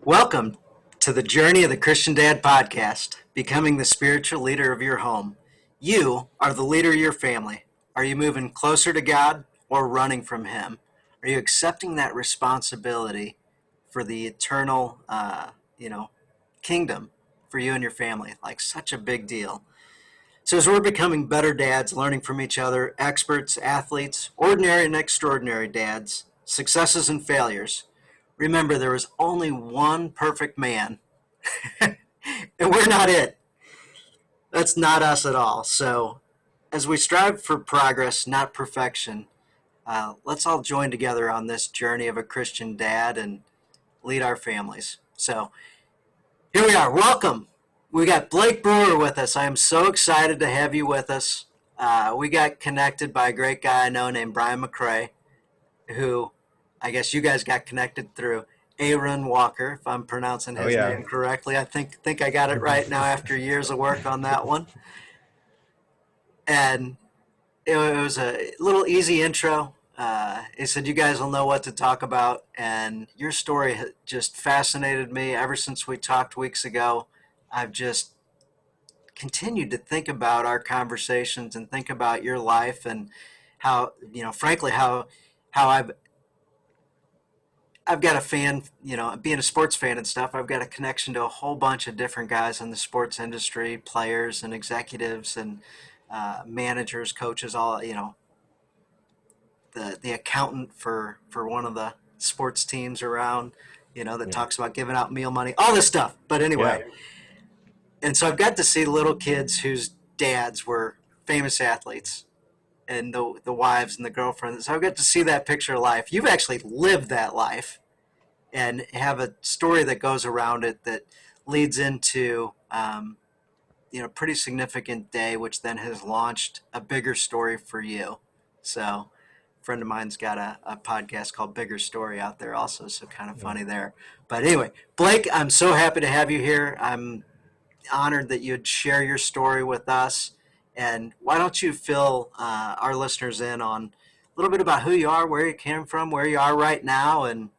Welcome to the Journey of the Christian Dad podcast, becoming the spiritual leader of your home. You are the leader of your family. Are you moving closer to God or running from Him? Are you accepting that responsibility for the eternal, kingdom for you and your family? Like such a big deal. So as we're becoming better dads, learning from each other, experts, athletes, ordinary and extraordinary dads, successes and failures, remember there was only one perfect man, and we're not it. That's not us at all. So as we strive for progress, not perfection, let's all join together on this journey of a Christian dad and lead our families. So here we are. Welcome. We got Blake Brewer with us. I am so excited to have you with us. We got connected by a great guy I know named Brian McCrae, who I guess you guys got connected through Aaron Walker, if I'm pronouncing Oh his yeah. name correctly. I think I got it right now after years of work on that one. And it was a little easy intro. He said, you guys will know what to talk about. And your story just fascinated me ever since we talked weeks ago. I've just continued to think about our conversations and think about your life and how, frankly, how I've got a fan, being a sports fan and stuff, I've got a connection to a whole bunch of different guys in the sports industry, players and executives and managers, coaches, all, the accountant for one of the sports teams around, that Yeah. talks about giving out meal money, all this stuff. But Yeah. anyway, and so I've got to see little kids whose dads were famous athletes and the wives and the girlfriends. So I've got to see that picture of life. You've actually lived that life and have a story that goes around it that leads into pretty significant day, which then has launched a bigger story for you. So a friend of mine's got a podcast called Bigger Story out there also, so kind of Yeah. funny there. But anyway, Blake, I'm so happy to have you here. I'm honored that you'd share your story with us. And why don't you fill our listeners in on a little bit about who you are, where you came from, where you are right now, and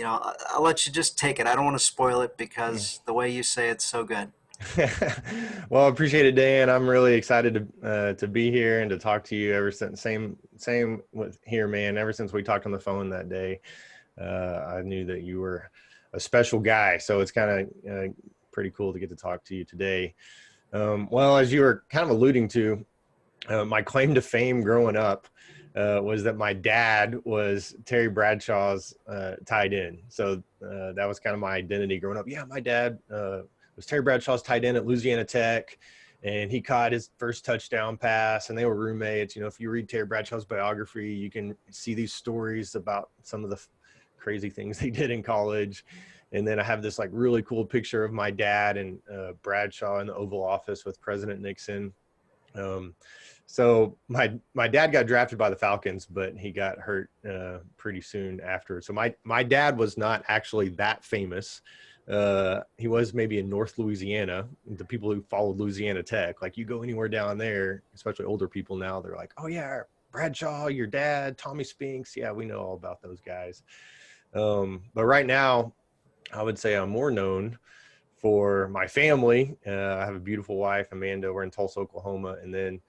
I'll let you just take it. I don't want to spoil it because the way you say it's so good. Well, I appreciate it, Dan. I'm really excited to be here and to talk to you. Ever since same with here, man. Ever since we talked on the phone that day, I knew that you were a special guy. So it's kind of pretty cool to get to talk to you today. Well, as you were kind of alluding to, my claim to fame growing up was that my dad was Terry Bradshaw's tight end. So that was kind of my identity growing up. Yeah, my dad was Terry Bradshaw's tight end at Louisiana Tech, and he caught his first touchdown pass, and they were roommates. If you read Terry Bradshaw's biography, you can see these stories about some of the crazy things they did in college. And then I have this like really cool picture of my dad and Bradshaw in the Oval Office with President Nixon. So my dad got drafted by the Falcons, but he got hurt pretty soon after. So my dad was not actually that famous. He was maybe in North Louisiana. The people who followed Louisiana Tech, like you go anywhere down there, especially older people now, they're like, oh yeah, Bradshaw, your dad, Tommy Spinks. Yeah, we know all about those guys. But right now, I would say I'm more known for my family. I have a beautiful wife, Amanda. We're in Tulsa, Oklahoma. And then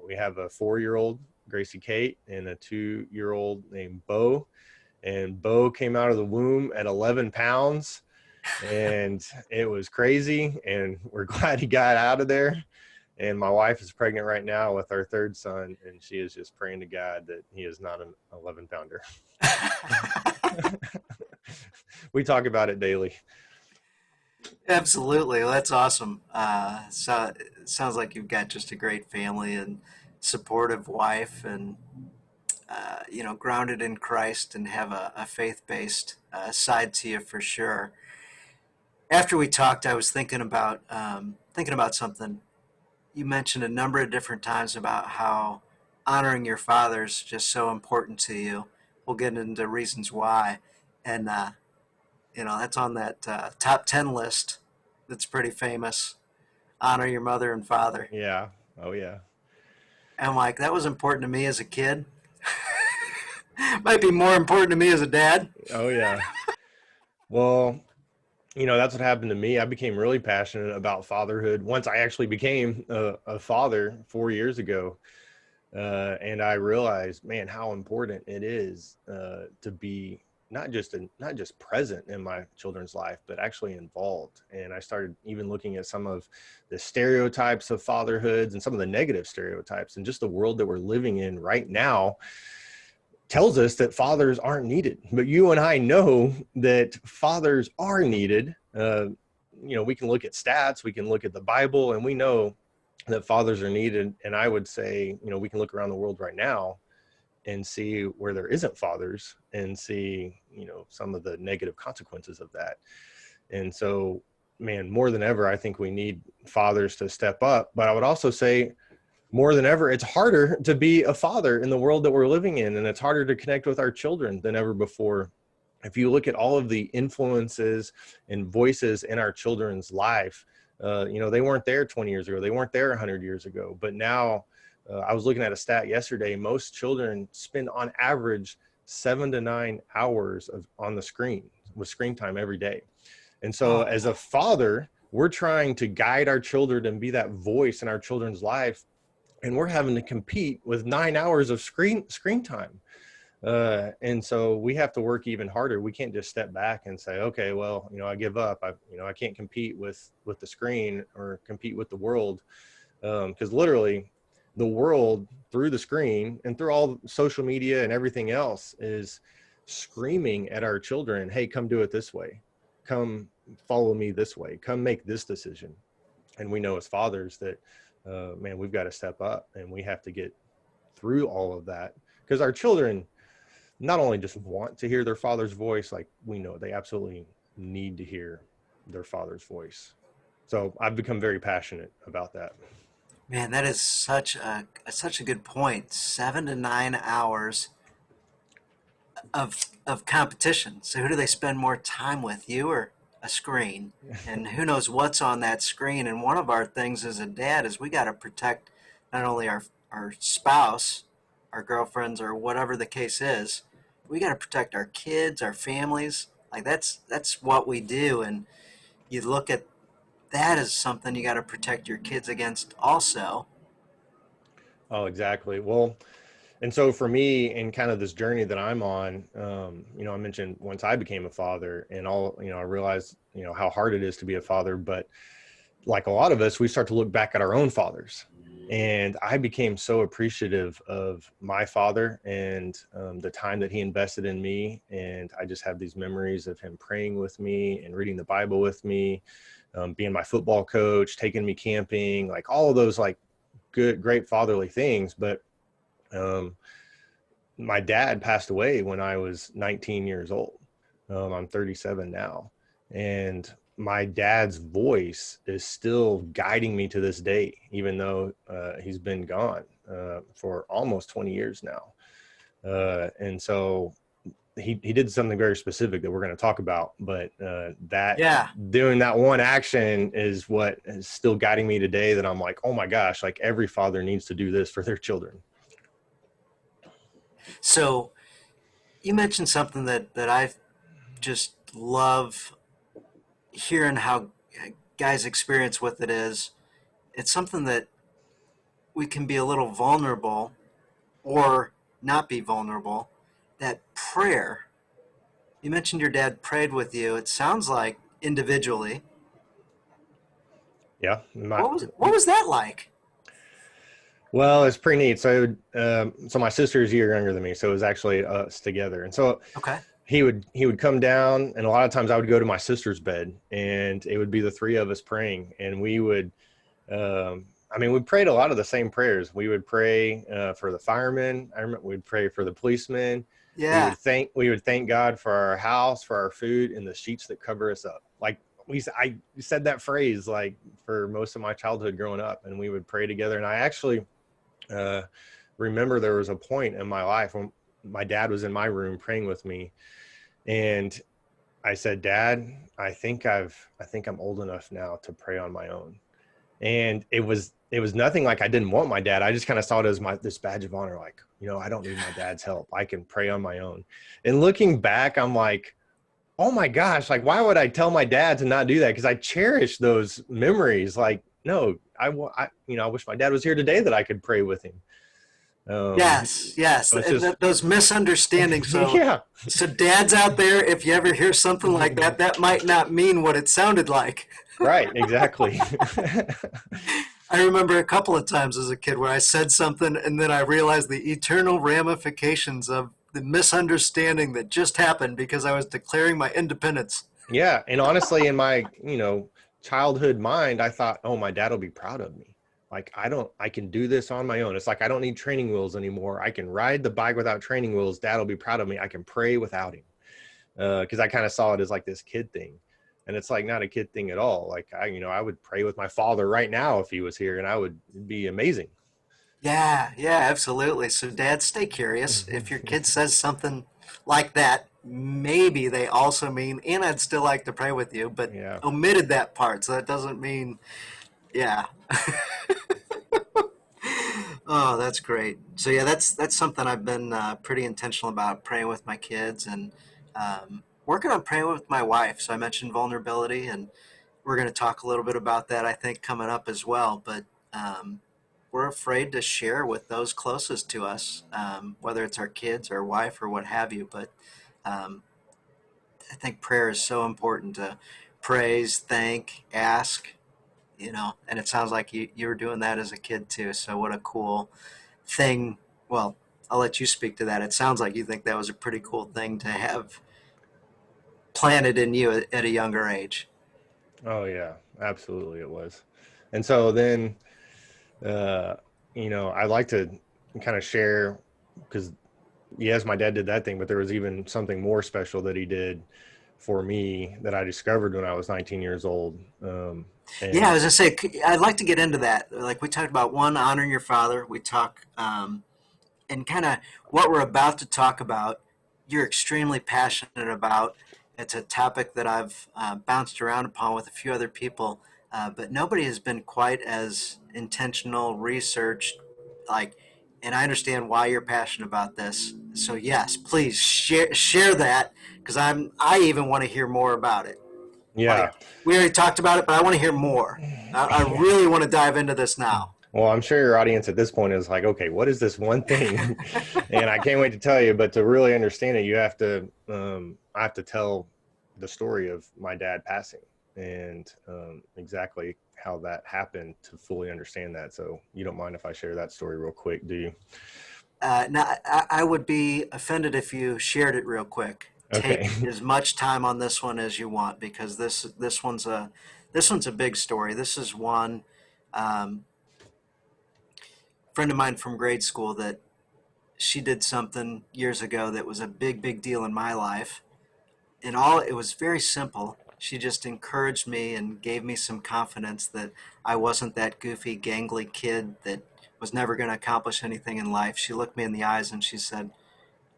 we have a 4-year-old, Gracie Kate, and a 2-year-old named Bo. And Bo came out of the womb at 11 pounds. And it was crazy. And we're glad he got out of there. And my wife is pregnant right now with our third son. And she is just praying to God that he is not an 11-pounder. We talk about it daily. Absolutely. That's awesome. So it sounds like you've got just a great family and supportive wife and, grounded in Christ and have a faith-based side to you for sure. After we talked, I was thinking about something. You mentioned a number of different times about how honoring your father is just so important to you. We'll get into reasons why. And, that's on that top 10 list that's pretty famous. Honor your mother and father. Yeah. Oh, yeah. And I'm like, that was important to me as a kid. Might be more important to me as a dad. Oh, yeah. Well, That's what happened to me. I became really passionate about fatherhood once I actually became a father 4 years ago. And I realized, man, how important it is to be not just present in my children's life, but actually involved. And I started even looking at some of the stereotypes of fatherhoods and some of the negative stereotypes, and just the world that we're living in right now tells us that fathers aren't needed. But you and I know that fathers are needed. We can look at stats, we can look at the Bible, and we know that fathers are needed. And I would say, we can look around the world right now and see where there isn't fathers and see, some of the negative consequences of that. And so, man, more than ever, I think we need fathers to step up. But I would also say, more than ever, it's harder to be a father in the world that we're living in, and it's harder to connect with our children than ever before. If you look at all of the influences and voices in our children's life, they weren't there 20 years ago. They weren't there 100 years ago. But now, I was looking at a stat yesterday. Most children spend on average 7 to 9 hours on the screen with screen time every day. And so Oh, as a father, we're trying to guide our children and be that voice in our children's life, and we're having to compete with 9 hours of screen time. And so we have to work even harder. We can't just step back and say, okay, well, I give up. I can't compete with the screen or compete with the world. Because literally the world through the screen and through all social media and everything else is screaming at our children, hey, come do it this way. Come follow me this way. Come make this decision. And we know as fathers that, man, we've got to step up and we have to get through all of that, because our children not only just want to hear their father's voice, like we know they absolutely need to hear their father's voice. So I've become very passionate about that. man, that is such a good point. 7 to 9 hours of competition. So who do they spend more time with, you or a screen? And who knows what's on that screen? And one of our things as a dad is we got to protect not only our spouse, our girlfriends, or whatever the case is. We got to protect our kids, our families. Like that's what we do. And you look at that as something you got to protect your kids against also. Oh, exactly. Well, and so for me, in kind of this journey that I'm on, I mentioned once I became a father and I realized, how hard it is to be a father. But like a lot of us, we start to look back at our own fathers. And I became so appreciative of my father and the time that he invested in me. And I just have these memories of him praying with me and reading the Bible with me, being my football coach, taking me camping, like all of those like great fatherly things. But um, my dad passed away when I was 19 years old. I'm 37 now. And my dad's voice is still guiding me to this day, even though he's been gone for almost 20 years now. And so he did something very specific that we're going to talk about, but that Yeah. doing that one action is what is still guiding me today, that I'm like, oh my gosh, like every father needs to do this for their children. So you mentioned something that I just love hearing how guys' experience with it is. It's something that we can be a little vulnerable or not be vulnerable. That prayer, you mentioned your dad prayed with you. It sounds like individually. Yeah. What was that like? Well, it's pretty neat. So my sister is a year younger than me, so it was actually us together. And so Okay. he would come down, and a lot of times I would go to my sister's bed, and it would be the three of us praying, and we would. We prayed a lot of the same prayers. We would pray for the firemen. I remember we'd pray for the policemen. Yeah. We would thank God for our house, for our food, and the sheets that cover us up. Like I said that phrase like for most of my childhood growing up, and we would pray together. And I actually remember there was a point in my life when my dad was in my room praying with me, and I said, Dad, I think I'm old enough now to pray on my own. And it was nothing like I didn't want my dad. I just kind of saw it as this badge of honor, like, I don't need my dad's help. I can pray on my own. And looking back, I'm like, oh my gosh, like why would I tell my dad to not do that? Because I cherish those memories. Like, no, I wish my dad was here today that I could pray with him. Um, Yes, yes, so it's just, those misunderstandings. So, yeah, so dads out there, if you ever hear something like that, that might not mean what it sounded like. right, exactly. I remember a couple of times as a kid where I said something and then I realized the eternal ramifications of the misunderstanding that just happened because I was declaring my independence. Yeah, and honestly, in my childhood mind, I thought, oh, my dad will be proud of me. Like I can do this on my own. It's like I don't need training wheels anymore. I can ride the bike without training wheels. Dad will be proud of me. I can pray without him. Because I kind of saw it as like this kid thing, and it's like not a kid thing at all. Like I would pray with my father right now if he was here, and I would be amazing. Yeah, yeah, absolutely. So, dads, stay curious. If your kid says something like that, maybe they also mean, and I'd still like to pray with you, but Yeah. omitted that part. So that doesn't mean, yeah. Oh, that's great. So yeah, that's something I've been pretty intentional about praying with my kids and working on praying with my wife. So I mentioned vulnerability, and we're going to talk a little bit about that, I think, coming up as well. But we're afraid to share with those closest to us, whether it's our kids, our wife, or what have you. But um, I think prayer is so important to praise, thank, ask. And it sounds like you were doing that as a kid too. So what a cool thing. Well, I'll let you speak to that. It sounds like you think that was a pretty cool thing to have planted in you at a younger age. Oh yeah, absolutely it was. And so then, uh, I like to kind of share because yes, my dad did that thing, but there was even something more special that he did for me that I discovered when I was 19 years old. Yeah, I And was gonna say I'd like to get into that. Like we talked about one, honoring your father. We talk and kind of what we're about to talk about. You're extremely passionate about. It's a topic that I've bounced around upon with a few other people, but nobody has been quite as intentional, researched, like. And I understand why you're passionate about this. So yes, please share that because I even want to hear more about it. yeah, Like we already talked about it, but I want to hear more. I yeah. really want to dive into this now. Well, I'm sure your audience at this point is like, okay, what is this one thing? And I can't wait to tell you. But to really understand it, I have to tell the story of my dad passing and exactly how that happened to fully understand that. So you don't mind if I share that story real quick, do you? Now, I would be offended if you shared it real quick. Okay. Take as much time on this one as you want because this one's a big story. This is one friend of mine from grade school that she did something years ago that was a big deal in my life, and all it was very simple. She just encouraged me and gave me some confidence that I wasn't that goofy, gangly kid that was never going to accomplish anything in life. She looked me in the eyes and she said,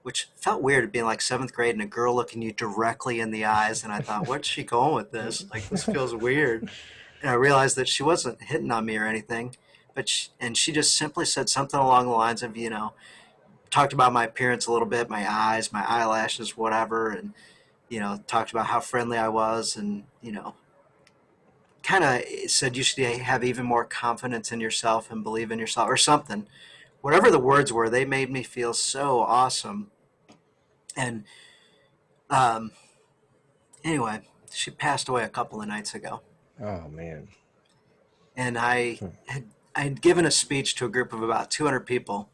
which felt weird being like seventh grade and a girl looking you directly in the eyes. And I thought, where's she going with this? Like, this feels weird. And I realized that she wasn't hitting on me or anything, and she just simply said something along the lines of, talked about my appearance a little bit, my eyes, my eyelashes, whatever, and talked about how friendly I was, and kind of said you should have even more confidence in yourself and believe in yourself or something. Whatever the words were, they made me feel so awesome. And um, anyway, she passed away a couple of nights ago, Oh man. and I had given a speech to a group of about 200 people,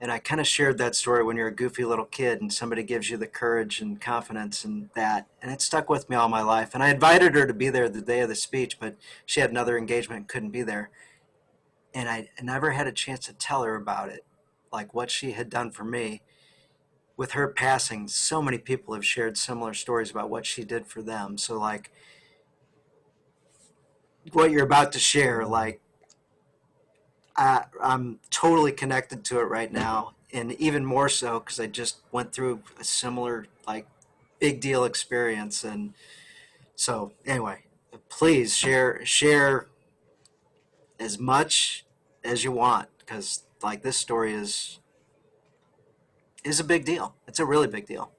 and I kind of shared that story when you're a goofy little kid and somebody gives you the courage and confidence and that, and it stuck with me all my life. And I invited her to be there the day of the speech, but she had another engagement and couldn't be there, and I never had a chance to tell her about it, like what she had done for me. With her passing, so many people have shared similar stories about what she did for them. So like what you're about to share, like I'm totally connected to it right now, and even more so because I just went through a similar like big deal experience. And so anyway, please share as much as you want because like this story is a big deal. It's a really big deal.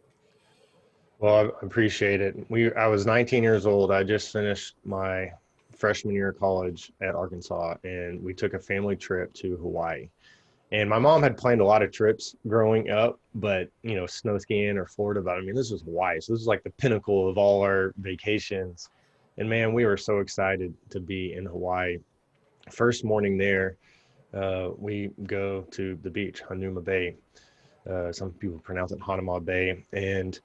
Well, I appreciate it. I was 19 years old. I just finished my freshman year of college at Arkansas, and we took a family trip to Hawaii. And my mom had planned a lot of trips growing up, but snow skiing or Florida. But I mean, this was Hawaii, so this is like the pinnacle of all our vacations. And man, we were so excited to be in Hawaii. First morning there, we go to the beach, Hanuma Bay. Some people pronounce it Hanama Bay, and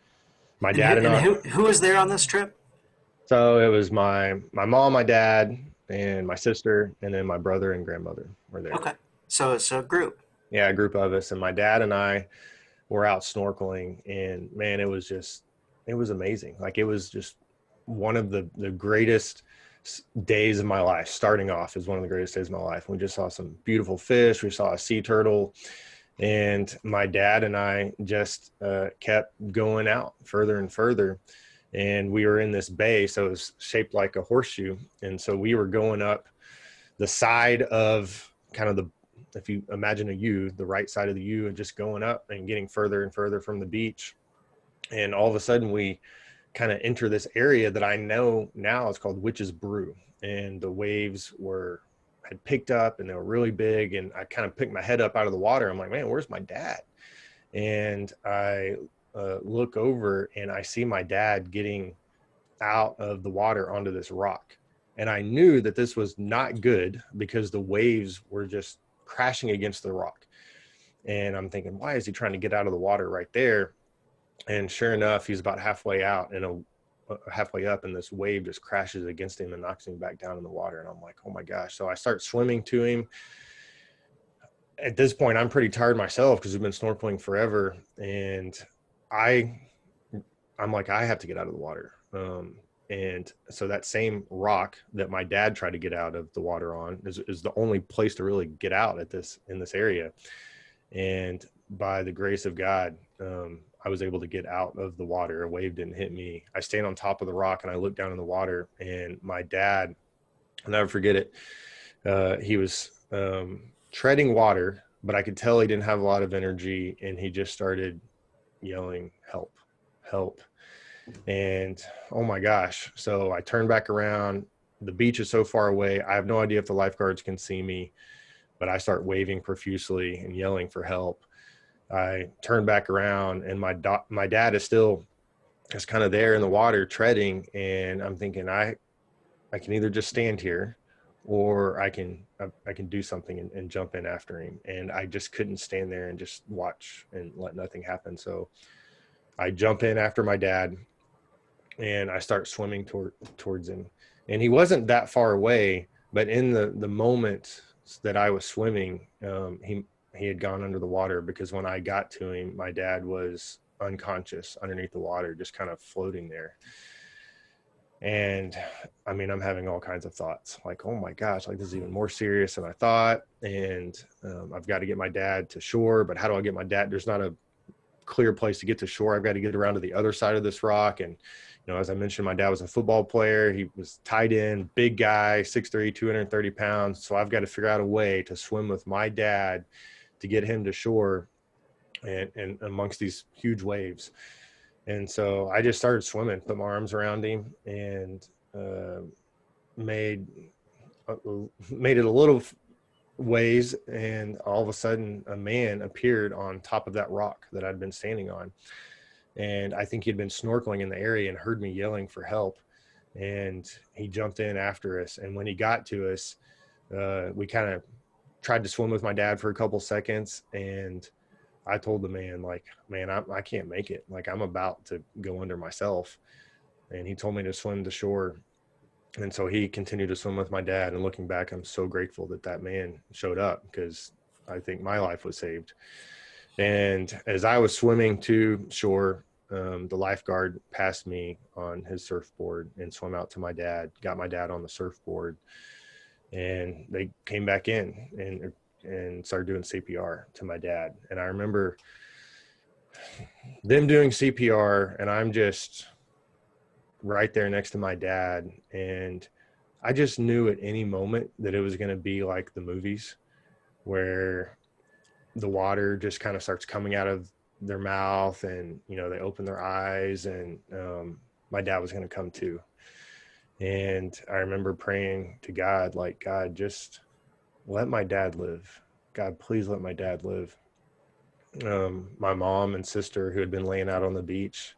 my And who dad and and I. who was there on this trip? So it was my mom, my dad, and my sister, and then my brother and grandmother were there. Okay, so it's a group. Yeah, a group of us, and my dad and I were out snorkeling, and man, it was amazing. Like it was just one of the greatest days of my life. Starting off is one of the greatest days of my life. We just saw some beautiful fish. We saw a sea turtle, and my dad and I just kept going out further and further. And we were in this bay, so it was shaped like a horseshoe. And so we were going up the side of kind of the, if you imagine a U, the right side of the U, and just going up and getting further and further from the beach. And all of a sudden we kind of enter this area that I know now is called Witch's Brew. And the waves had picked up and they were really big. And I kind of picked my head up out of the water. I'm like, man, where's my dad? And I look over and I see my dad getting out of the water onto this rock. And I knew that this was not good because the waves were just crashing against the rock. And I'm thinking, why is he trying to get out of the water right there? And sure enough, he's about halfway out and halfway up, and this wave just crashes against him and knocks him back down in the water. And I'm like, oh my gosh. So I start swimming to him. At this point, I'm pretty tired myself because we've been snorkeling forever. And I I'm like, I have to get out of the water. And so that same rock that my dad tried to get out of the water on is the only place to really get out in this area. And by the grace of God, I was able to get out of the water. A wave didn't hit me. I stand on top of the rock and I look down in the water, and my dad, I'll never forget it. He was treading water, but I could tell he didn't have a lot of energy, and he just started yelling, help, help. And oh my gosh. So I turn back around. The beach is so far away. I have no idea if the lifeguards can see me, but I start waving profusely and yelling for help. I turn back around, and my dad is still just kind of there in the water treading. And I'm thinking, I can either just stand here or I can do something and jump in after him. And I just couldn't stand there and just watch and let nothing happen. So I jump in after my dad, and I start swimming towards him. And he wasn't that far away, but in the moment that I was swimming, he had gone under the water, because when I got to him, my dad was unconscious underneath the water, just kind of floating there. And I mean, I'm having all kinds of thoughts like, oh my gosh, like this is even more serious than I thought. And I've got to get my dad to shore, but how do I get my dad? There's not a clear place to get to shore. I've got to get around to the other side of this rock. And as I mentioned, my dad was a football player. He was tight end, big guy, 6'3", 230 pounds. So I've got to figure out a way to swim with my dad to get him to shore and amongst these huge waves. And so I just started swimming, put my arms around him, and made it a little ways. And all of a sudden, a man appeared on top of that rock that I'd been standing on. And I think he'd been snorkeling in the area and heard me yelling for help. And he jumped in after us. And when he got to us, we kind of tried to swim with my dad for a couple seconds. And I told the man, like, man, I can't make it. Like, I'm about to go under myself. And he told me to swim to shore. And so he continued to swim with my dad. And looking back, I'm so grateful that man showed up, because I think my life was saved. And as I was swimming to shore, the lifeguard passed me on his surfboard and swam out to my dad, got my dad on the surfboard, and they came back in and started doing CPR to my dad. And I remember them doing CPR, and I'm just right there next to my dad. And I just knew at any moment that it was going to be like the movies, where the water just kind of starts coming out of their mouth, and they opened their eyes, and my dad was going to come too. And I remember praying to God, like, God, just let my dad live. God, please let my dad live. My mom and sister, who had been laying out on the beach,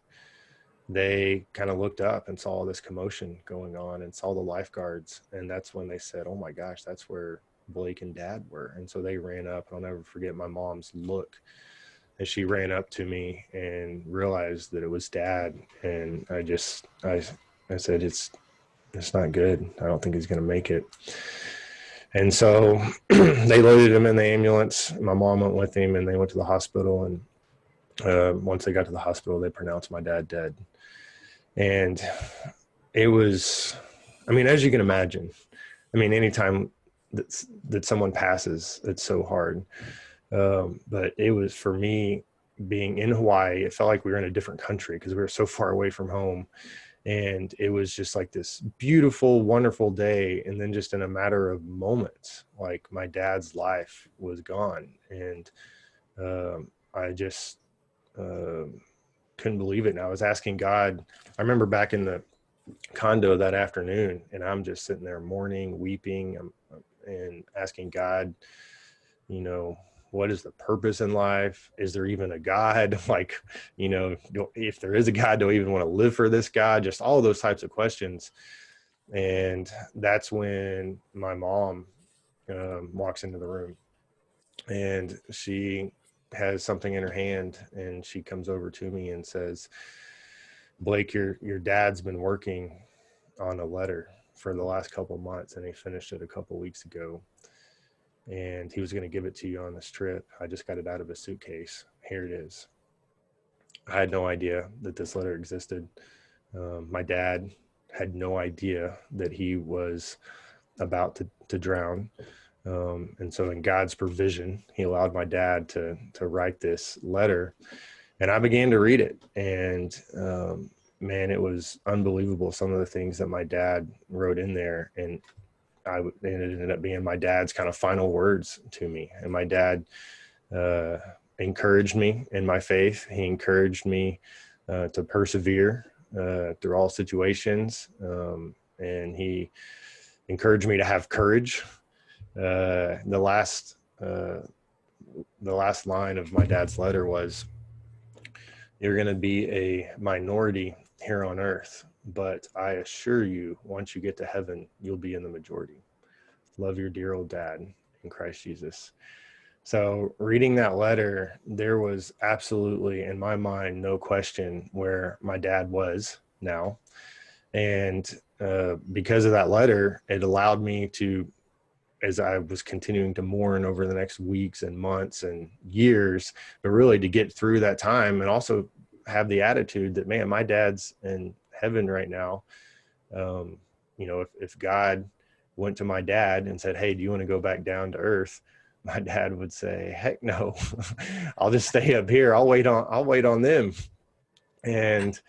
they kind of looked up and saw all this commotion going on and saw the lifeguards. And that's when they said, oh my gosh, that's where Blake and dad were. And so they ran up. I'll never forget my mom's look as she ran up to me and realized that it was dad. And I said, it's not good. I don't think he's going to make it. And so they loaded him in the ambulance. My mom went with him, and they went to the hospital. And once they got to the hospital, they pronounced my dad dead. And it was, I mean, as you can imagine, I mean, anytime that someone passes, it's so hard. But it was, for me, being in Hawaii, it felt like we were in a different country because we were so far away from home. And it was just like this beautiful, wonderful day. And then just in a matter of moments, like, my dad's life was gone. And I just couldn't believe it. And I was asking God, I remember back in the condo that afternoon, and I'm just sitting there mourning, weeping, and asking God, what is the purpose in life? Is there even a God? Like, if there is a God, do I even want to live for this God? Just all those types of questions. And that's when my mom walks into the room, and she has something in her hand, and she comes over to me and says, Blake, your dad's been working on a letter for the last couple of months, and he finished it a couple of weeks ago. And he was going to give it to you on this trip. I just got it out of his suitcase. Here it is. I had no idea that this letter existed. My dad had no idea that he was about to drown. And so in God's provision, he allowed my dad to write this letter. And I began to read it. And man, it was unbelievable, some of the things that my dad wrote in there. And it ended up being my dad's kind of final words to me. And my dad encouraged me in my faith. He encouraged me to persevere through all situations. And he encouraged me to have courage. The last line of my dad's letter was, you're going to be a minority here on earth, but I assure you, once you get to heaven, you'll be in the majority. Love your dear old dad in Christ Jesus. So reading that letter, there was absolutely, in my mind, no question where my dad was now. And because of that letter, it allowed me to, as I was continuing to mourn over the next weeks and months and years, but really to get through that time, and also have the attitude that, man, my dad's in heaven right now. If God went to my dad and said, hey, do you want to go back down to earth? My dad would say, heck no, I'll just stay up here. I'll wait on them. And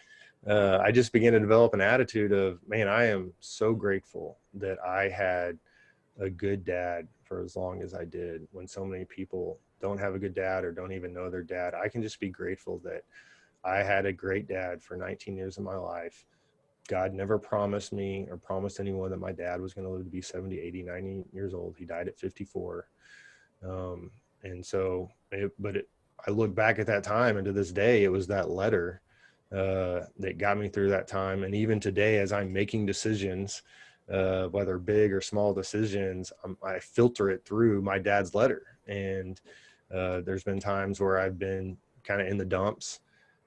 I just began to develop an attitude of, man, I am so grateful that I had a good dad for as long as I did. When so many people don't have a good dad or don't even know their dad, I can just be grateful that I had a great dad for 19 years of my life. God never promised me or promised anyone that my dad was going to live to be 70, 80, 90 years old. He died at 54. And so, I look back at that time, and to this day, it was that letter that got me through that time. And even today, as I'm making decisions, whether big or small decisions, I filter it through my dad's letter. And there's been times where I've been kind of in the dumps,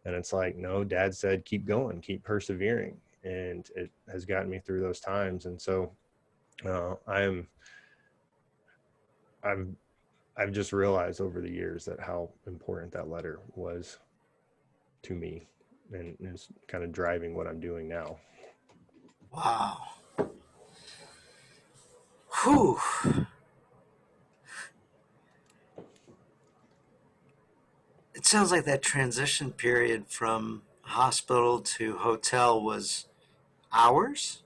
and it's like, no, dad said, keep going, keep persevering. And it has gotten me through those times. And so I've just realized over the years that how important that letter was to me, and is kind of driving what I'm doing now. Wow. Whew. It sounds like that transition period from hospital to hotel was hours?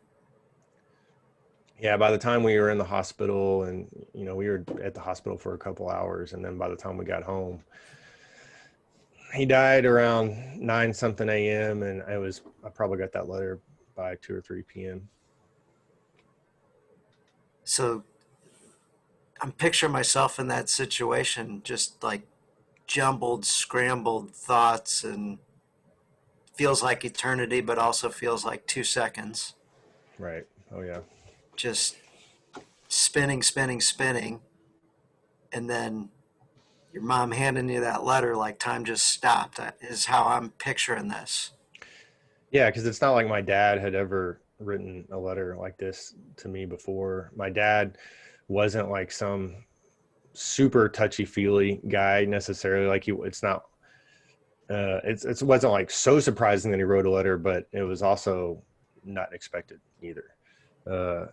Yeah, by the time we were in the hospital, and we were at the hospital for a couple hours, and then by the time we got home, He died around 9 something a.m. and I probably got that letter by 2 or 3 p.m. So I'm picturing myself in that situation, just like jumbled, scrambled thoughts, and feels like eternity, but also feels like 2 seconds. Right. Oh yeah. Just spinning, spinning, spinning. And then your mom handing you that letter like time just stopped. That is how I'm picturing this. Yeah, because it's not like my dad had ever written a letter like this to me before. My dad wasn't like some super touchy feely guy necessarily. Like it's not it wasn't like so surprising that he wrote a letter, but it was also not expected either.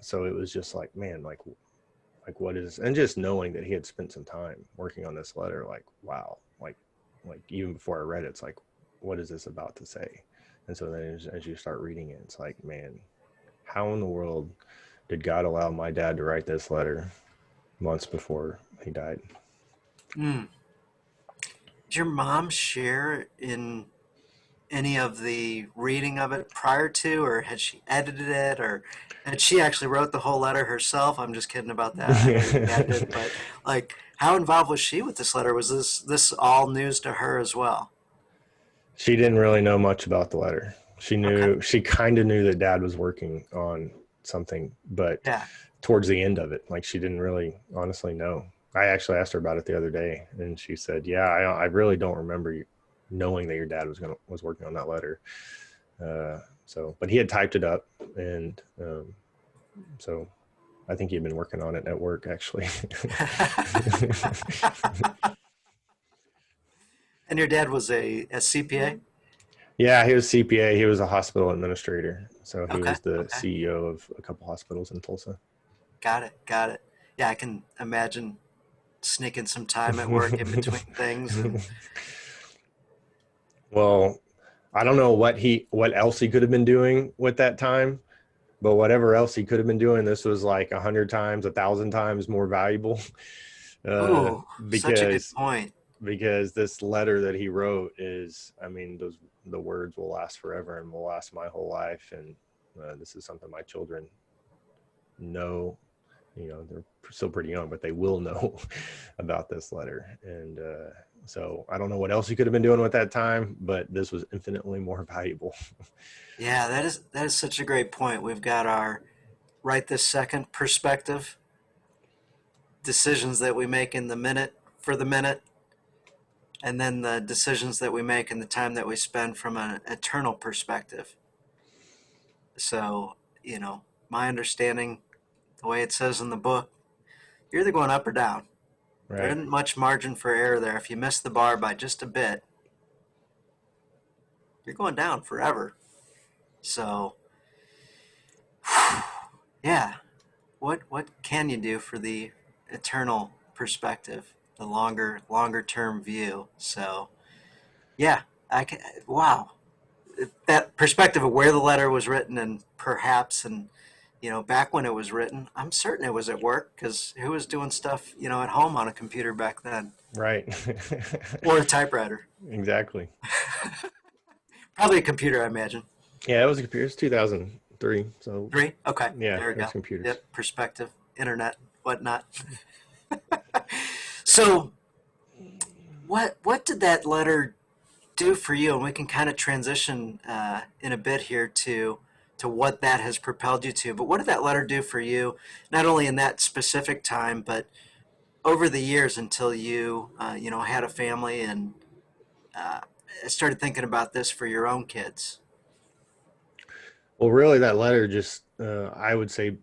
So it was just like, man, like what is, and just knowing that he had spent some time working on this letter, like wow, like even before I read it, it's like, what is this about to say? And so then as you start reading it, it's like, man, how in the world did God allow my dad to write this letter months before he died? Mm. Did your mom share in any of the reading of it prior to, or had she edited it, or had she actually wrote the whole letter herself? I'm just kidding about that. I know your dad did, but like, how involved was she with this letter? Was this all news to her as well? She didn't really know much about the letter. Okay. She kind of knew that dad was working on something, but Yeah. towards the end of it, like she didn't really honestly know. I actually asked her about it the other day, and she said, "Yeah, I really don't remember you knowing that your dad was working on that letter." So, but he had typed it up, and so I think he had been working on it at work actually. And your dad was a CPA? Yeah, he was CPA. He was a hospital administrator, so he Okay. was the Okay. CEO of a couple hospitals in Tulsa. Got it. Got it. Yeah, I can imagine sneaking some time at work in between things. And Well, I don't know what else he could have been doing with that time, but whatever else he could have been doing, this was like 100 times, 1,000 times more valuable. uh, ooh, such a good because point. because this letter that he wrote is, I mean, the words will last forever and will last my whole life, and this is something my children know. You know, they're still pretty young, but they will know about this letter. And so I don't know what else he could have been doing with that time, but this was infinitely more valuable. Yeah, that is such a great point. We've got our right this second perspective, decisions that we make in the minute for the minute, and then the decisions that we make in the time that we spend from an eternal perspective. So, my understanding, the way it says in the book, you're either going up or down. There Right. isn't much margin for error there. If you miss the bar by just a bit, you're going down forever. So, yeah, what can you do for the eternal perspective, the longer term view? So, yeah, I can. Wow, that perspective of where the letter was written, and perhaps, and back when it was written, I'm certain it was at work, because who was doing stuff at home on a computer back then, Right. or a typewriter? Exactly. Probably a computer, I imagine. Yeah, it was a computer. It's 2003. So Three. Okay, yeah, there we it was go. computers. Yep, perspective, internet, whatnot. So, what did that letter do for you? And we can kind of transition in a bit here to what that has propelled you to. But what did that letter do for you, not only in that specific time, but over the years until you had a family and uh, started thinking about this for your own kids? Well, really, that letter just, I would say,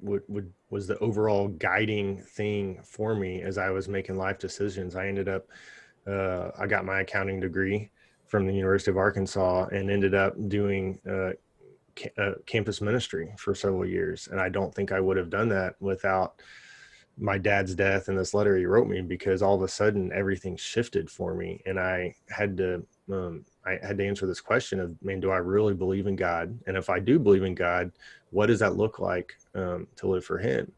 was the overall guiding thing for me as I was making life decisions. I got my accounting degree from the University of Arkansas and ended up doing campus ministry for several years. And I don't think I would have done that without my dad's death and this letter he wrote me, because all of a sudden everything shifted for me, and I had to answer this question of, man, do I really believe in God? And if I do believe in God, what does that look like to live for Him?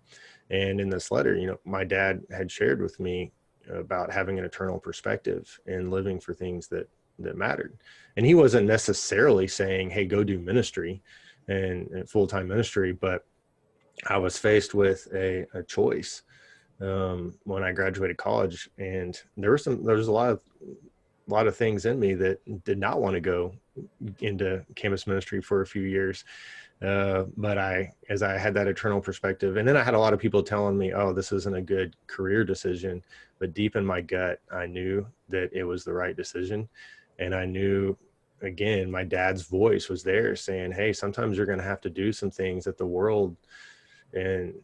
And in this letter, my dad had shared with me about having an eternal perspective and living for things that that mattered. And he wasn't necessarily saying, hey, go do ministry and full-time ministry, but I was faced with a choice when I graduated college, and there was a lot of things in me that did not want to go into campus ministry for a few years. But as I had that eternal perspective, and then I had a lot of people telling me, oh, this isn't a good career decision, but deep in my gut, I knew that it was the right decision. And I knew, again, my dad's voice was there saying, hey, sometimes you're going to have to do some things that the world and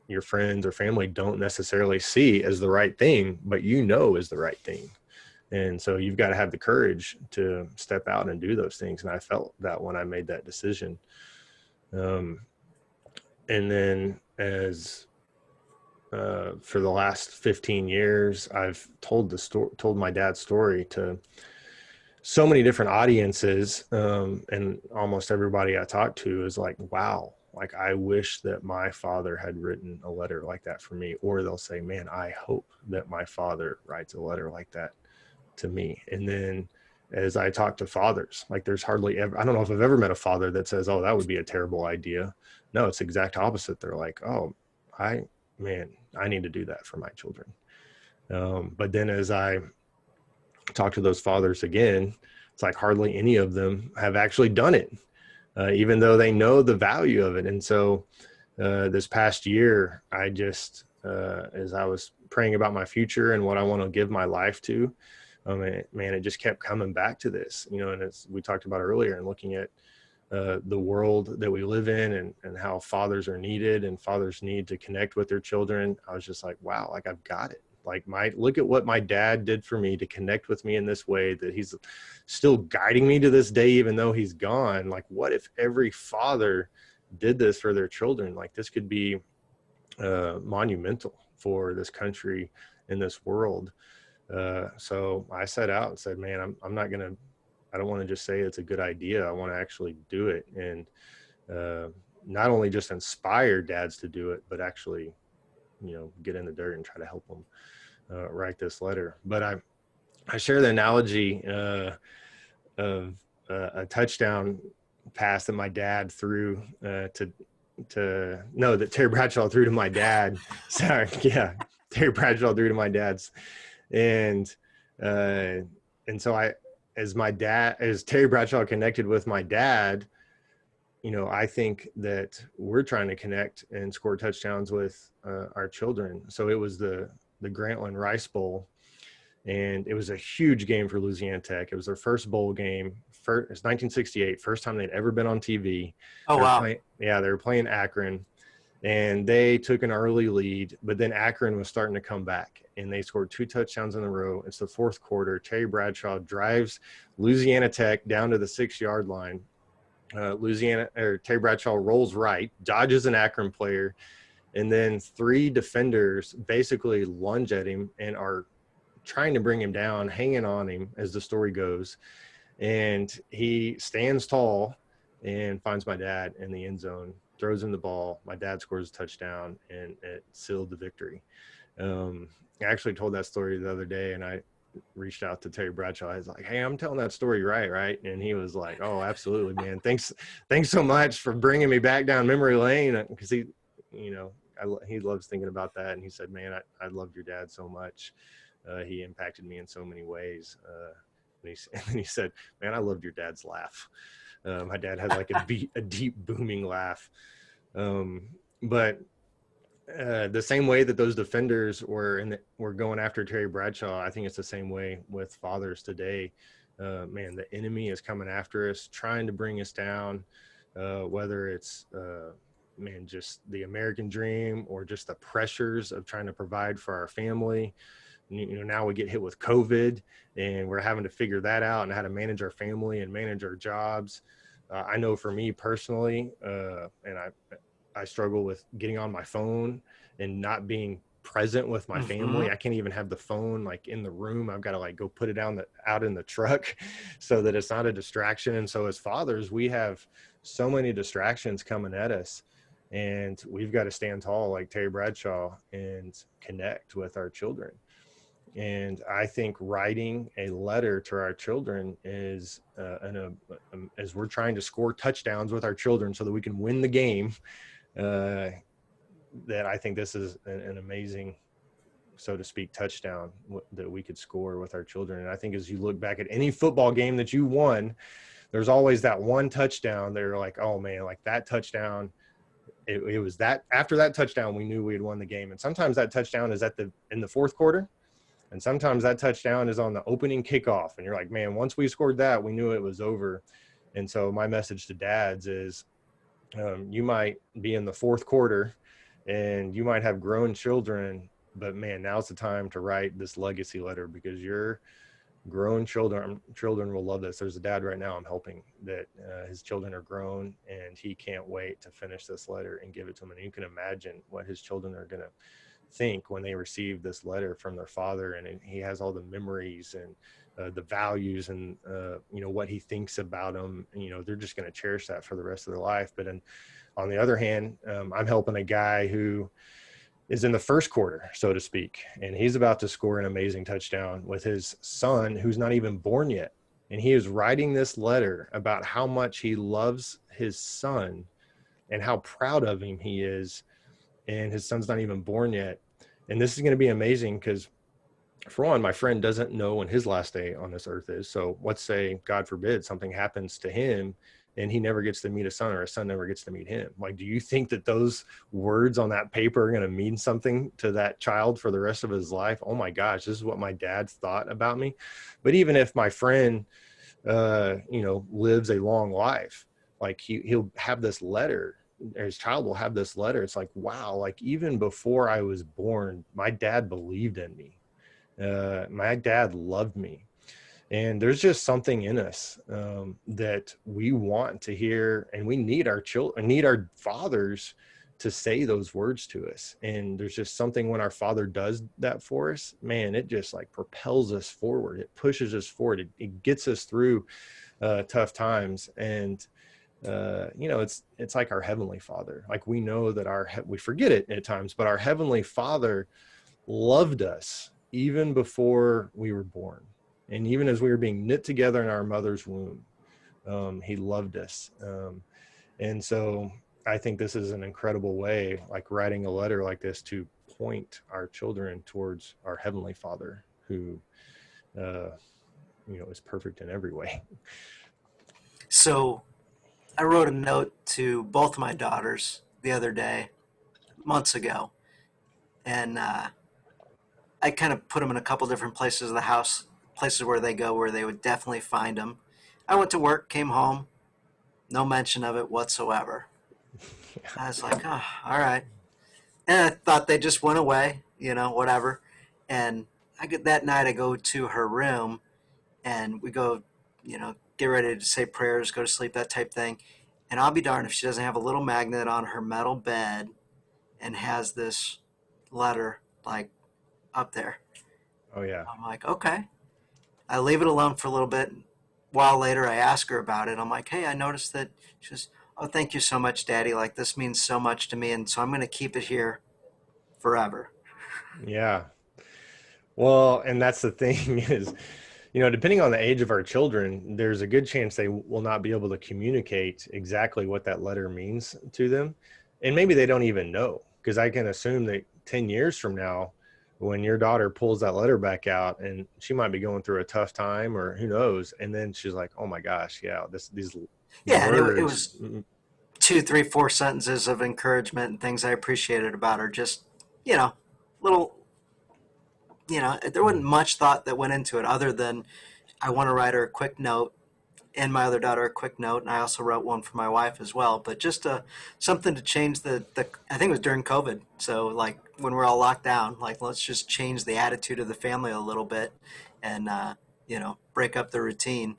your friends or family don't necessarily see as the right thing, but is the right thing. And so you've got to have the courage to step out and do those things. And I felt that when I made that decision. And then for the last 15 years, I've told my dad's story to so many different audiences. And almost everybody I talk to is like, wow, like, I wish that my father had written a letter like that for me. Or they'll say, man, I hope that my father writes a letter like that to me. And then as I talk to fathers, like, there's hardly ever, I don't know if I've ever met a father that says, oh, that would be a terrible idea. No, it's the exact opposite. They're like, oh, I need to do that for my children. But then as I talk to those fathers again, it's like hardly any of them have actually done it, even though they know the value of it. And so this past year, I just, as I was praying about my future and what I want to give my life to, it just kept coming back to this, and as we talked about earlier, and looking at the world that we live in, and how fathers are needed and fathers need to connect with their children. I was just like, wow, like, I've got it. Like, look at what my dad did for me to connect with me in this way, that he's still guiding me to this day, even though he's gone. Like, what if every father did this for their children? Like, this could be monumental for this country and this world. So I set out and said, man, I don't want to just say it's a good idea. I want to actually do it. And not only just inspire dads to do it, but actually, get in the dirt and try to help them write this letter. But I share the analogy of a touchdown pass that my dad threw that Terry Bradshaw threw to my dad. Sorry. Yeah. Terry Bradshaw threw to my dad's. And so as Terry Bradshaw connected with my dad, I think that we're trying to connect and score touchdowns with our children. So it was the Grantland Rice Bowl, and it was a huge game for Louisiana Tech. It was their first bowl game. It's 1968, first time they'd ever been on TV. Oh, wow. They were playing Akron, and they took an early lead, but then Akron was starting to come back, and they scored 2 touchdowns in a row. It's the fourth quarter. Terry Bradshaw drives Louisiana Tech down to the 6-yard line. Terry Bradshaw rolls right, dodges an Akron player, and then 3 defenders basically lunge at him and are trying to bring him down, hanging on him, as the story goes. And he stands tall and finds my dad in the end zone, throws him the ball. My dad scores a touchdown, and it sealed the victory. I actually told that story the other day, and I reached out to Terry Bradshaw. I was like, hey, I'm telling that story right? And he was like, oh, absolutely, man. Thanks so much for bringing me back down memory lane. Because he loves thinking about that. And he said, man, I loved your dad so much. He impacted me in so many ways. And he said, man, I loved your dad's laugh. My dad had like a deep booming laugh. But the same way that those defenders were going after Terry Bradshaw, I think it's the same way with fathers today. Man, the enemy is coming after us, trying to bring us down, whether it's just the American dream, or just the pressures of trying to provide for our family. Now we get hit with COVID, and we're having to figure that out, and how to manage our family and manage our jobs. I know for me personally, and I struggle with getting on my phone and not being present with my family. I can't even have the phone like in the room. I've got to like go put it out in the truck so that it's not a distraction. And so as fathers, we have so many distractions coming at us, and we've got to stand tall like Terry Bradshaw and connect with our children. And I think writing a letter to our children is as we're trying to score touchdowns with our children so that we can win the game, uh, that I think this is an amazing, so to speak, touchdown that we could score with our children. And I think as you look back at any football game that you won, there's always that one touchdown. They're like, oh man, like that touchdown. It was that after that touchdown, we knew we had won the game. And sometimes that touchdown is in the fourth quarter. And sometimes that touchdown is on the opening kickoff. And you're like, man, once we scored that, we knew it was over. And so my message to dads is, you might be in the fourth quarter and you might have grown children, but man, now's the time to write this legacy letter, because your grown children will love this. There's a dad right now I'm helping that his children are grown, and he can't wait to finish this letter and give it to them. And you can imagine what his children are going to think when they receive this letter from their father, and he has all the memories and the values and what he thinks about them. They're just going to cherish that for the rest of their life. But on the other hand, I'm helping a guy who is in the first quarter, so to speak, and he's about to score an amazing touchdown with his son who's not even born yet. And he is writing this letter about how much he loves his son and how proud of him he is. And his son's not even born yet. And this is going to be amazing because, for one, my friend doesn't know when his last day on this earth is. So let's say, God forbid, something happens to him and he never gets to meet a son, or a son never gets to meet him. Like, do you think that those words on that paper are going to mean something to that child for the rest of his life? Oh my gosh, this is what my dad thought about me. But even if my friend, lives a long life, like he'll have this letter, his child will have this letter. It's like, wow, like even before I was born, my dad believed in me. My dad loved me. And there's just something in us that we want to hear, and we need our children, need our fathers to say those words to us. And there's just something when our father does that for us, man, it just like propels us forward. It pushes us forward. It gets us through tough times. And it's like our Heavenly Father. Like, we know that we forget it at times, but our Heavenly Father loved us even before we were born. And even as we were being knit together in our mother's womb, he loved us. And so I think this is an incredible way, like writing a letter like this, to point our children towards our Heavenly Father, who, is perfect in every way. So I wrote a note to both my daughters the other day, months ago, and I kind of put them in a couple different places of the house, places where they go where they would definitely find them. I went to work, came home, no mention of it whatsoever. I was like, oh, all right. And I thought they just went away, whatever. And that night I go to her room and we go, get ready to say prayers, go to sleep, that type thing. And I'll be darned if she doesn't have a little magnet on her metal bed and has this letter like up there. Oh yeah. I'm like, okay. I leave it alone for a little bit. A while later, I ask her about it. I'm like, hey, I noticed that. She says, oh, thank you so much, Daddy. Like, this means so much to me. And so I'm going to keep it here forever. Yeah. Well, and that's the thing is, depending on the age of our children, there's a good chance they will not be able to communicate exactly what that letter means to them. And maybe they don't even know, because I can assume that 10 years from now, when your daughter pulls that letter back out, and she might be going through a tough time, or who knows, and then she's like, oh my gosh, yeah, these Yeah, and it words. was 2, 3, 4 sentences of encouragement and things I appreciated about her. Just, you know, little, there wasn't much thought that went into it other than I want to write her a quick note and my other daughter a quick note, and I also wrote one for my wife as well. But just something to change the. I think it was during COVID, so like when we're all locked down, like let's just change the attitude of the family a little bit, and break up the routine.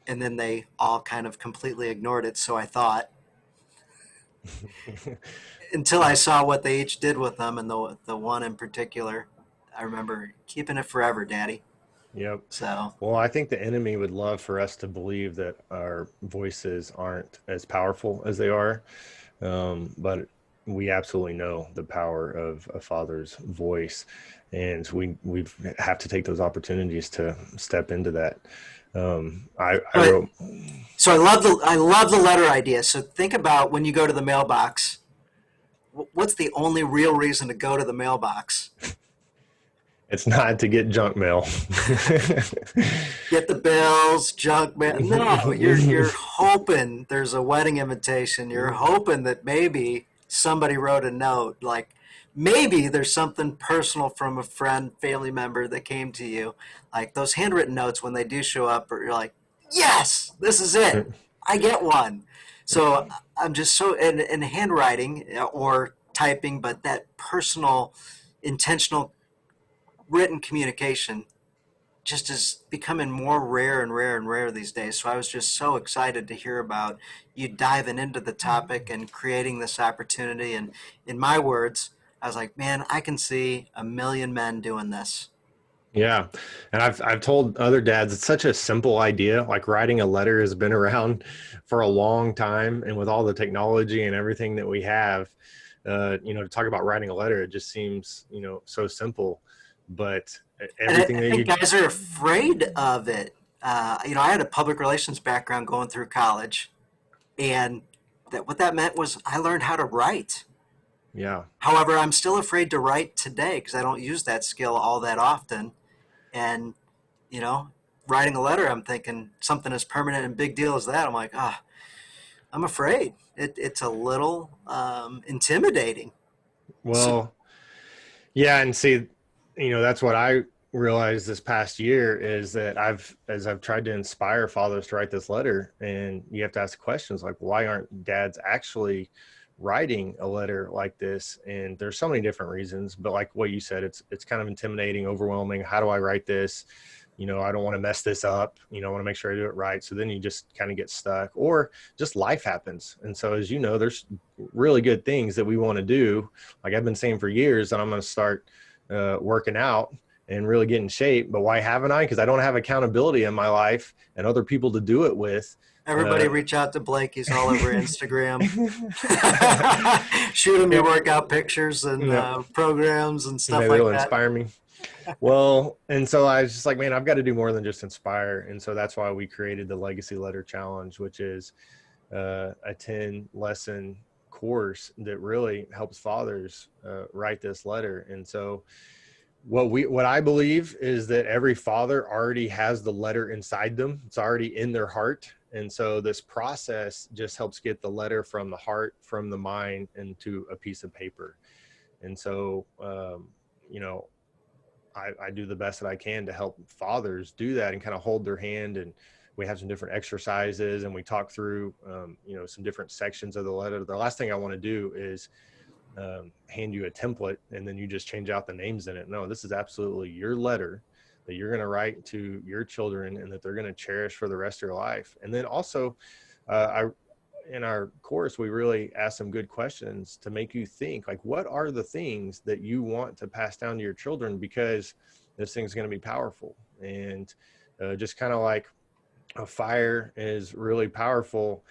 And then they all kind of completely ignored it. So I thought until I saw what they each did with them, and the one in particular, I remember keeping it forever, Daddy. Yep. So Well, I think the enemy would love for us to believe that our voices aren't as powerful as they are. But we absolutely know the power of a father's voice, and we have to take those opportunities to step into that. I But wrote, so I love the letter idea. So think about when you go to the mailbox. What's the only real reason to go to the mailbox? it's not to get junk mail. Get the bills, junk mail. No, you're hoping there's a wedding invitation. You're hoping that maybe somebody wrote a note. Like maybe there's something personal from a friend, family member that came to you. Like those handwritten notes when they do show up, or you're like, yes, this is it. I get one. So I'm just so in handwriting or typing, but that personal, intentional written communication just is becoming more rare and rare and rare these days. So I was just so excited to hear about you diving into the topic and creating this opportunity. And in my words, I was like, man, I can see a million men doing this. Yeah. And I've told other dads it's such a simple idea. Like writing a letter has been around for a long time. And with all the technology and everything that we have, to talk about writing a letter, it just seems, so simple. But And everything I that think you, guys are afraid of it. I had a public relations background going through college, and what that meant was I learned how to write. yeah. However, I'm still afraid to write today because I don't use that skill all that often. And you know, writing a letter, I'm thinking something as permanent and big deal as that. I'm like, I'm afraid. It's a little intimidating. So, Well, yeah. And see, that's what I realized this past year is that as I've tried to inspire fathers to write this letter, and you have to ask questions like, why aren't dads actually writing a letter like this? And there's so many different reasons, but like what you said, it's kind of intimidating, overwhelming. How do I write this? I don't want to mess this up. I want to make sure I do it right. So then you just kind of get stuck, or just life happens. And so, as you know, there's really good things that we want to do. Like I've been saying for years that I'm going to start working out and really get in shape. But why haven't I? Because I don't have accountability in my life and other people to do it with. everybody reach out to Blake. He's all over Instagram. Shoot him your Yep. workout pictures and Yep. programs and stuff Maybe like it'll that. inspire me. Well, and so I was just like, man, I've got to do more than just inspire. And so that's why we created the Legacy Letter Challenge, which is a 10 lesson course that really helps fathers write this letter. And so what I believe is that every father already has the letter inside them. It's already in their heart. And so this process just helps get the letter from the heart, from the mind, into a piece of paper. And so, you know, I do the best that I can to help fathers do that and kind of hold their hand. And we have some different exercises, and we talk through, some different sections of the letter. The last thing I want to do is hand you a template and then you just change out the names in it. No, this is absolutely your letter that you're going to write to your children and that they're going to cherish for the rest of your life. And then also, in our course, we really ask some good questions to make you think, like, what are the things that you want to pass down to your children? Because this thing's going to be powerful. And just kind of like a fire is really powerful.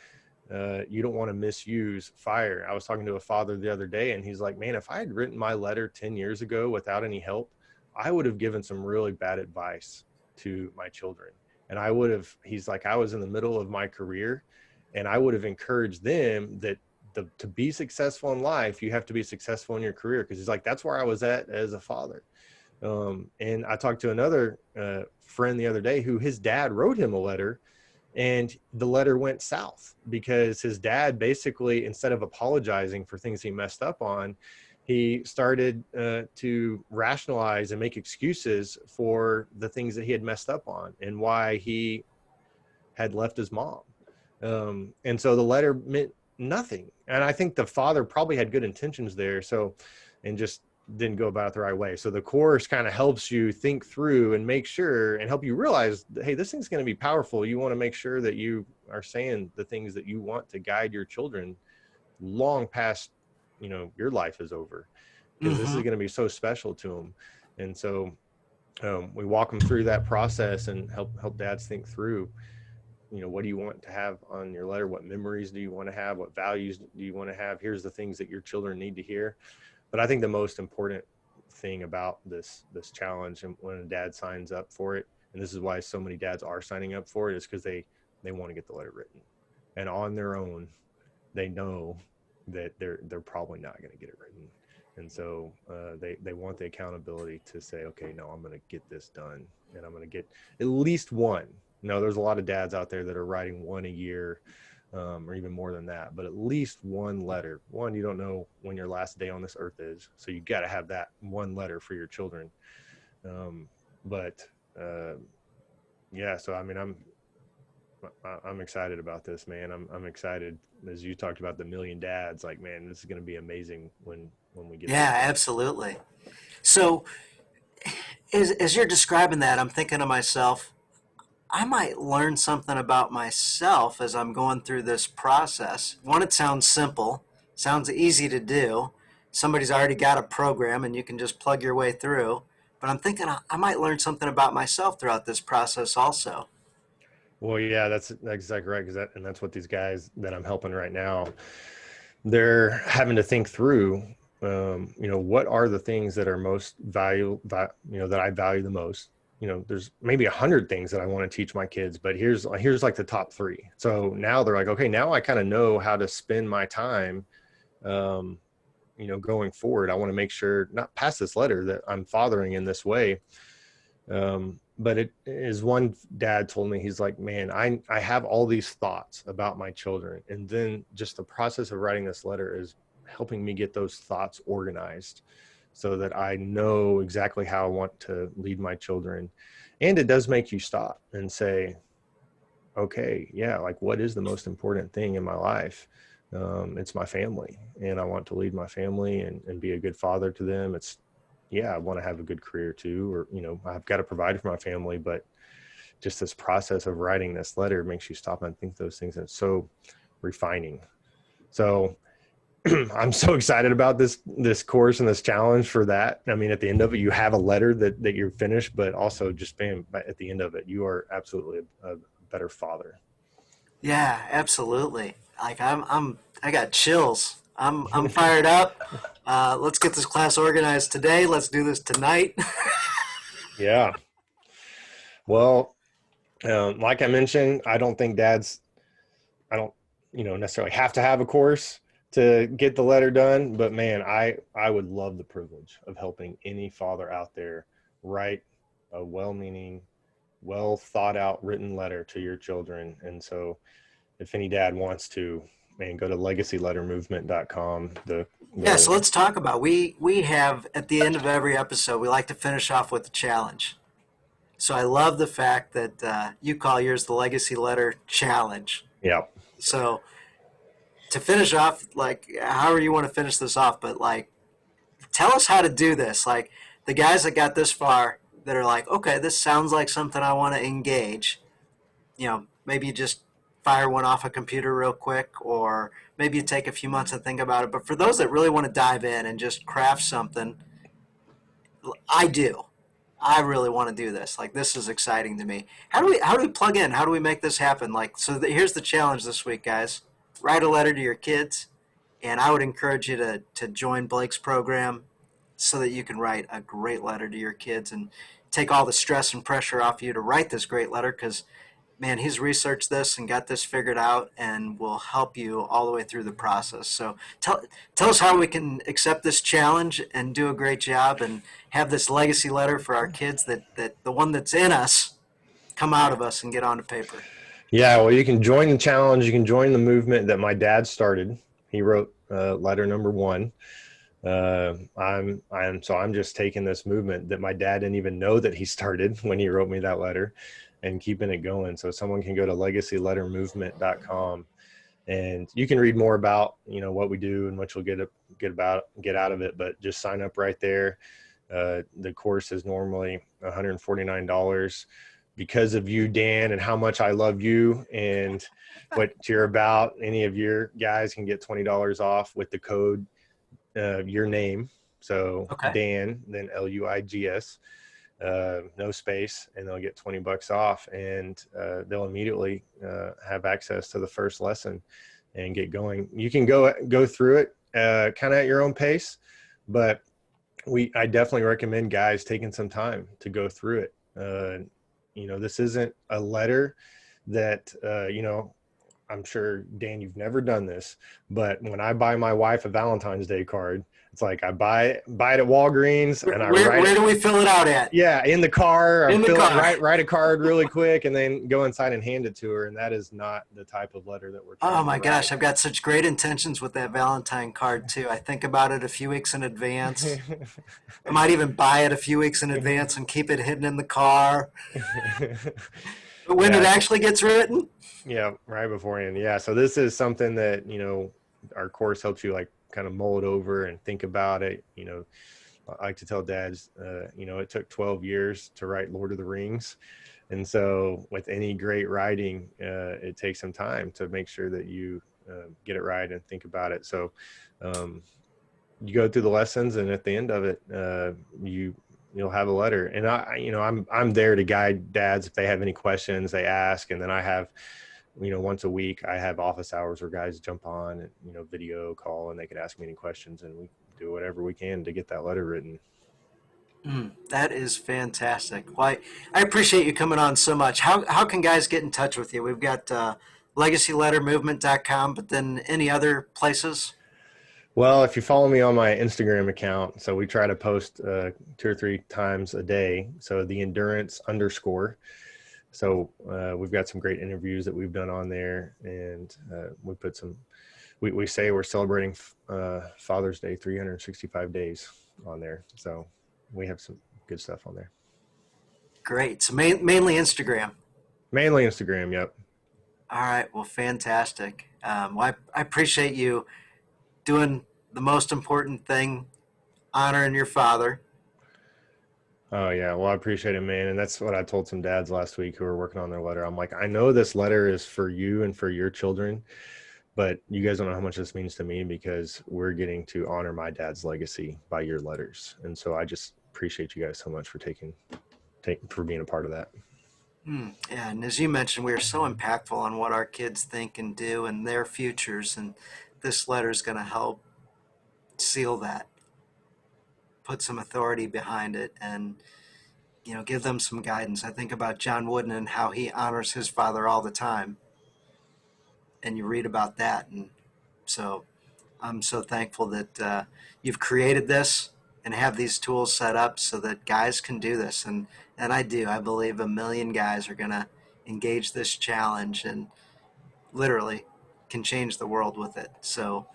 You don't want to misuse fire. I was talking to a father the other day, and he's like, man, if I had written my letter 10 years ago without any help, I would have given some really bad advice to my children. And he's like, I was in the middle of my career, and I would have encouraged them that to be successful in life, you have to be successful in your career. Cause he's like, that's where I was at as a father. And I talked to another friend the other day who his dad wrote him a letter, and the letter went south because his dad basically, instead of apologizing for things he messed up on, he started to rationalize and make excuses for the things that he had messed up on and why he had left his mom. And so the letter meant nothing. And I think the father probably had good intentions there. So, and just didn't go about it the right way. So the course kind of helps you think through and make sure and help you realize that, hey, this thing's going to be powerful. You want to make sure that you are saying the things that you want to guide your children long past, your life is over, because this is Mm-hmm. going to be so special to them. And so we walk them through that process and help dads think through. what do you want to have on your letter? What memories do you want to have? What values do you want to have? Here's the things that your children need to hear. But I think the most important thing about this challenge, and when a dad signs up for it, and this is why so many dads are signing up for it, is because they want to get the letter written, and on their own they know that they're probably not going to get it written, and so they want the accountability to say, okay, no, I'm going to get this done, and I'm going to get at least one. No, there's a lot of dads out there that are writing one a year, or even more than that, but at least one letter. One, you don't know when your last day on this earth is, so you got to have that one letter for your children. But yeah, so I mean, I'm excited about this, man. I'm excited, as you talked about the million dads. Like, man, this is going to be amazing when we get this Yeah, done. absolutely. So as you're describing that, I'm thinking to myself, I might learn something about myself as I'm going through this process. One, it sounds simple, sounds easy to do. Somebody's already got a program and you can just plug your way through. But I'm thinking I might learn something about myself throughout this process also. Well, yeah, that's exactly right. And that's what these guys that I'm helping right now, they're having to think through. What are the things that are most that I value the most. There's maybe 100 things that I want to teach my kids, but here's like the top three. So now they're like, okay, now I kind of know how to spend my time. Um, going forward, I want to make sure not pass this letter that I'm fathering in this way. But it is, one dad told me, he's like, man, I have all these thoughts about my children. And then just the process of writing this letter is helping me get those thoughts organized so that I know exactly how I want to lead my children. And it does make you stop and say, okay, yeah, like what is the most important thing in my life? It's my family, and I want to lead my family and be a good father to them. Yeah, I want to have a good career too, or, I've got to provide for my family, but just this process of writing this letter makes you stop and think those things. And it's so refining. So I'm so excited about this course and this challenge for that. I mean, at the end of it, you have a letter that you're finished, but also just bam, at the end of it, you are absolutely a better father. Yeah, absolutely. Like I got chills. I'm fired up. Let's get this class organized today. Let's do this tonight. Yeah. Well, like I mentioned, I don't, necessarily have to have a course to get the letter done, but man, I would love the privilege of helping any father out there write a well-meaning, well thought out written letter to your children. And so if any dad wants to, man, go to legacylettermovement.com. Yeah, so The let's talk about we have at the end of every episode we like to finish off with a challenge. So I love the fact that you call yours the Legacy Letter Challenge. Yeah. So to finish off, like however you want to finish this off, but like tell us how to do this. Like the guys that got this far that are like, okay, this sounds like something I want to engage. Maybe you just fire one off a computer real quick, or maybe you take a few months and think about it. But for those that really want to dive in and just craft something, I do. I really want to do this. Like this is exciting to me. How do we plug in? How do we make this happen? Like here's the challenge this week, guys. Write a letter to your kids, and I would encourage you to join Blake's program so that you can write a great letter to your kids and take all the stress and pressure off you to write this great letter because man, he's researched this and got this figured out and will help you all the way through the process. So tell us how we can accept this challenge and do a great job and have this legacy letter for our kids that the one that's in us come out of us and get onto paper. Yeah, well, you can join the challenge. You can join the movement that my dad started. He wrote letter number one. I'm just taking this movement that my dad didn't even know that he started when he wrote me that letter, and keeping it going. So someone can go to legacylettermovement.com, and you can read more about what we do and what you'll get out of it. But just sign up right there. The course is normally $149. Because of you, Dan, and how much I love you and what you're about, any of your guys can get $20 off with the code your name. So Okay. Dan, then LUIGS, no space, and they'll get $20 off, and they'll immediately have access to the first lesson and get going. You can go through it kind of at your own pace, but I definitely recommend guys taking some time to go through it. This isn't a letter that, I'm sure, Dan, you've never done this, but when I buy my wife a Valentine's Day card, it's like I buy it at Walgreens, and I write Where it. do we fill it out at? Yeah, in the car. In the car. Write a card really quick, and then go inside and hand it to her. And that is not the type of letter that we're trying Oh to my gosh, write. I've got such great intentions with that Valentine card too. I think about it a few weeks in advance. I might even buy it a few weeks in advance and keep it hidden in the car. But when it actually gets written, yeah, right beforehand. Yeah, so this is something that our course helps you like kind of mull it over and think about it. I like to tell dads, it took 12 years to write Lord of the Rings. And so with any great writing, it takes some time to make sure that you get it right and think about it. So you go through the lessons, and at the end of it, you'll have a letter. And I'm there to guide dads. If they have any questions, they ask. And then I have, once a week, I have office hours where guys jump on and, video call, and they could ask me any questions, and we do whatever we can to get that letter written. That is fantastic. Well, I appreciate you coming on so much. How can guys get in touch with you? We've got legacylettermovement.com, but then any other places? Well, if you follow me on my Instagram account, so we try to post 2 or 3 times a day. So the endurance _. So we've got some great interviews that we've done on there, and we put we say we're celebrating Father's Day 365 days on there. So we have some good stuff on there. Great. So mainly Instagram. Mainly Instagram, yep. All right. Well, fantastic. I appreciate you doing the most important thing, honoring your father. Oh yeah, well I appreciate it, man. And that's what I told some dads last week who were working on their letter. I'm like, I know this letter is for you and for your children, but you guys don't know how much this means to me, because we're getting to honor my dad's legacy by your letters. And so I just appreciate you guys so much for for being a part of that. Yeah, and as you mentioned, we are so impactful on what our kids think and do and their futures, and this letter is going to help seal that, put some authority behind it, and give them some guidance. I think about John Wooden and how he honors his father all the time, and you read about that, and so I'm so thankful that you've created this and have these tools set up so that guys can do this, and I do. I believe 1 million guys are going to engage this challenge and literally can change the world with it. So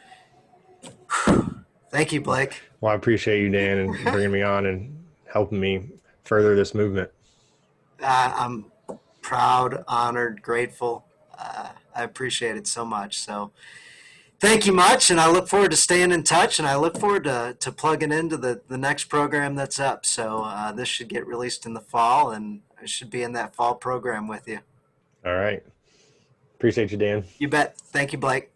thank you, Blake. Well, I appreciate you, Dan, and bringing me on and helping me further this movement. I'm proud, honored, grateful. I appreciate it so much. So thank you much, and I look forward to staying in touch, and I look forward to plugging into the next program that's up. So this should get released in the fall, and I should be in that fall program with you. All right. Appreciate you, Dan. You bet. Thank you, Blake.